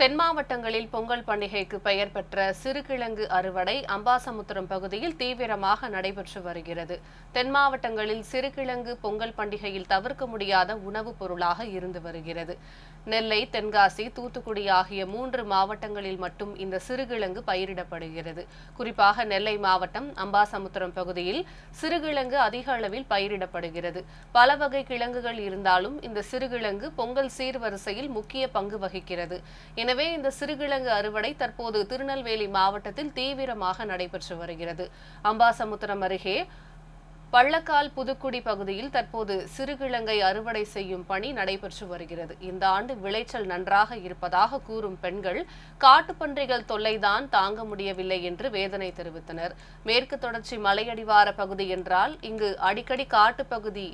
தென் மாவட்டங்களில் பொங்கல் பண்டிகைக்கு பெயர் பெற்ற சிறுகிழங்கு அறுவடை அம்பாசமுத்திரம் பகுதியில் தீவிரமாக நடைபெற்று வருகிறது. தென் மாவட்டங்களில் சிறுகிழங்கு பொங்கல் பண்டிகையில் தவிர்க்க முடியாத உணவுப் பொருளாக இருந்து வருகிறது. நெல்லை, தென்காசி, தூத்துக்குடி ஆகிய 3 மாவட்டங்களில் மட்டும் இந்த சிறுகிழங்கு பயிரிடப்படுகிறது. குறிப்பாக நெல்லை மாவட்டம் அம்பாசமுத்திரம் பகுதியில் சிறுகிழங்கு அதிக அளவில் பயிரிடப்படுகிறது. பல வகை கிழங்குகள் இருந்தாலும் இந்த சிறுகிழங்கு பொங்கல் சீர்வரிசையில் முக்கிய பங்கு வகிக்கிறது. எனவே இந்த சிறுகிழங்கு அறுவடை தற்போது திருநெல்வேலி மாவட்டத்தில் தீவிரமாக நடைபெற்று வருகிறது. அம்பாசமுத்திரம் அருகே பள்ளக்கால் புதுக்குடி பகுதியில் தற்போது சிறுகிழங்கை அறுவடை செய்யும் பணி நடைபெற்று வருகிறது. இந்த ஆண்டு விளைச்சல் நன்றாக இருப்பதாக கூறும் பெண்கள் காட்டுப்பன்றிகள் தொல்லைதான் தாங்க முடியவில்லை என்று வேதனை தெரிவித்தனர். மேற்கு தொடர்ச்சி மலையடிவார பகுதி என்றால் இங்கு அடிக்கடி காட்டுப்பகுதி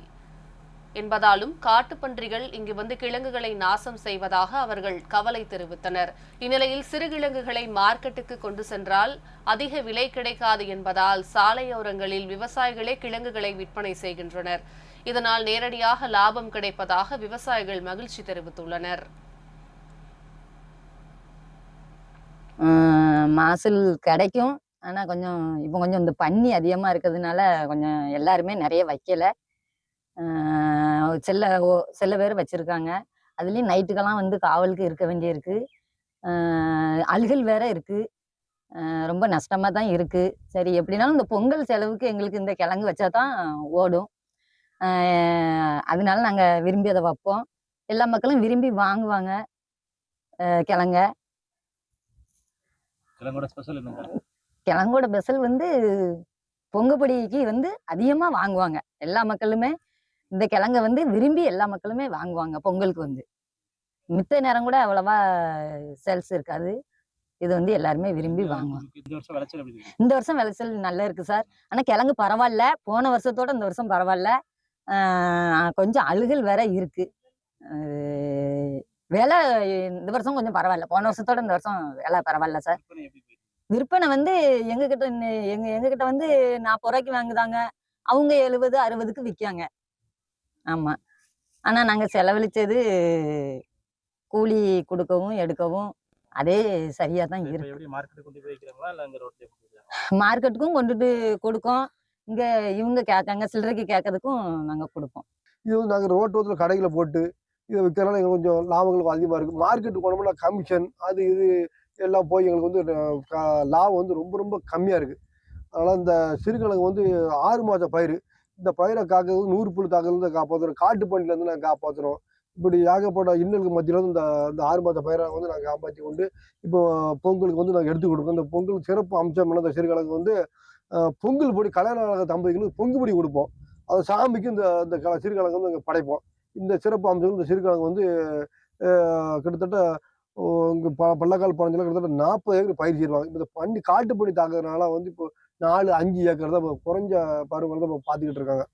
என்பதாலும் காட்டுப்பன்றிகள் இங்கு வந்து கிழங்குகளை நாசம் செய்வதாக அவர்கள் கவலை தெரிவித்தனர். இந்நிலையில் சிறுகிழங்குகளை மார்க்கெட்டுக்கு கொண்டு சென்றால் அதிக விலை கிடைக்காது என்பதால் சாலையோரங்களில் விவசாயிகளே கிழங்குகளை விற்பனை செய்கின்றனர். இதனால் நேரடியாக லாபம் கிடைப்பதாக விவசாயிகள் மகிழ்ச்சி தெரிவித்துள்ளனர். மாசல் கிடைக்கும். ஆனா கொஞ்சம் இந்த பன்னி அதிகமா இருக்கிறதுனால கொஞ்சம் எல்லாருமே நிறைய வைக்கல. சில பேர் வச்சிருக்காங்க. அதுலயும் நைட்டுக்கெல்லாம் வந்து காவலுக்கு இருக்க வேண்டியிருக்கு. அழுகல் வேற இருக்கு. ரொம்ப நஷ்டமா தான் இருக்கு. சரி, எப்படினாலும் இந்த பொங்கல் செலவுக்கு எங்களுக்கு இந்த கிழங்கு வச்சா தான் ஓடும். அதனால நாங்க விரும்பி அதை வைப்போம். எல்லா மக்களும் விரும்பி வாங்குவாங்க கிழங்க. கிழங்கோட ஸ்பெஷல் வந்து பொங்கப்பொடிக்கு வந்து அதிகமா வாங்குவாங்க. எல்லா மக்களுமே இந்த கிழங்க வந்து விரும்பி எல்லா மக்களுமே வாங்குவாங்க. பொங்கலுக்கு வந்து மித்த நேரம் கூட அவ்வளவா சேல்ஸ் இருக்காது. இது வந்து எல்லாருமே விரும்பி வாங்குவாங்க. இந்த வருஷம் விளைச்சல் நல்லா இருக்கு சார். ஆனா கிழங்கு பரவாயில்ல. போன வருஷத்தோட இந்த வருஷம் பரவாயில்ல. கொஞ்சம் அழுகல் வேற இருக்கு. விலை இந்த வருஷம் கொஞ்சம் பரவாயில்ல. போன வருஷத்தோட இந்த வருஷம் விலை பரவாயில்ல சார். விற்பனை வந்து எங்ககிட்ட வந்து 40 ரூபாய்க்கு வாங்குதாங்க. அவங்க 70, 60க்கு விற்காங்க. ஆமா. ஆனா நாங்க செலவழிச்சது கூலி கொடுக்கவும் எடுக்கவும் அதே சரியா தான் இருக்கு. மார்க்கெட்டுக்கும் கொண்டுட்டு கொடுக்கோம். இங்க இவங்க கேட்காங்க, சில்லறைக்கு கேட்கறதுக்கும் நாங்க கொடுப்போம். இது வந்து நாங்கள் ரோட்டோரத்தில் கடைகளை போட்டு இதை விற்கிறனால எங்களுக்கு கொஞ்சம் லாபங்கள் அதிகமாக இருக்குது. மார்க்கெட்டுக்கு போனோம்னா கமிஷன் அது இது எல்லாம் போய் எங்களுக்கு வந்து லாபம் வந்து ரொம்ப ரொம்ப கம்மியாக இருக்குது. அதனால் இந்த சிறுகிழங்கு வந்து 6 மாத பயிர். இந்த பயிரை காக்கிறது 100 புல் தாக்குலேருந்து காப்பாற்றுறோம். காட்டு பணிலேருந்து நாங்கள் காப்பாற்றுறோம். இப்படி ஏகப்பட்ட இன்னலுக்கு மத்தியில் வந்து இந்த 6 மாத பயிரை வந்து நாங்கள் காப்பாற்றி கொண்டு இப்போ பொங்கலுக்கு வந்து நாங்கள் எடுத்து கொடுப்போம். இந்த பொங்கல் சிறப்பு அம்சம் என்ன, இந்த சிறுகிழங்கு வந்து பொங்கல் பொடி கல்யாண தம்பதிகளுக்கு பொங்கு பொடி கொடுப்போம். அதை சாமிக்கு இந்த சிறுகிழங்கு வந்து நாங்கள் படைப்போம். இந்த சிறப்பு அம்சம் இந்த சிறுகிழங்கு வந்து கிட்டத்தட்ட இங்கே பள்ளக்கால் பழஞ்சில் கிட்டத்தட்ட 40 ஏக்கர் பயிர் செய்வாங்க. இப்போ இந்த காட்டு பண்ணி தாக்குறதுனால வந்து இப்போ 4, 5 ஏக்கர் தான் குறைஞ்ச பருவங்கள் தான் இப்போ பார்த்துக்கிட்டு இருக்காங்க.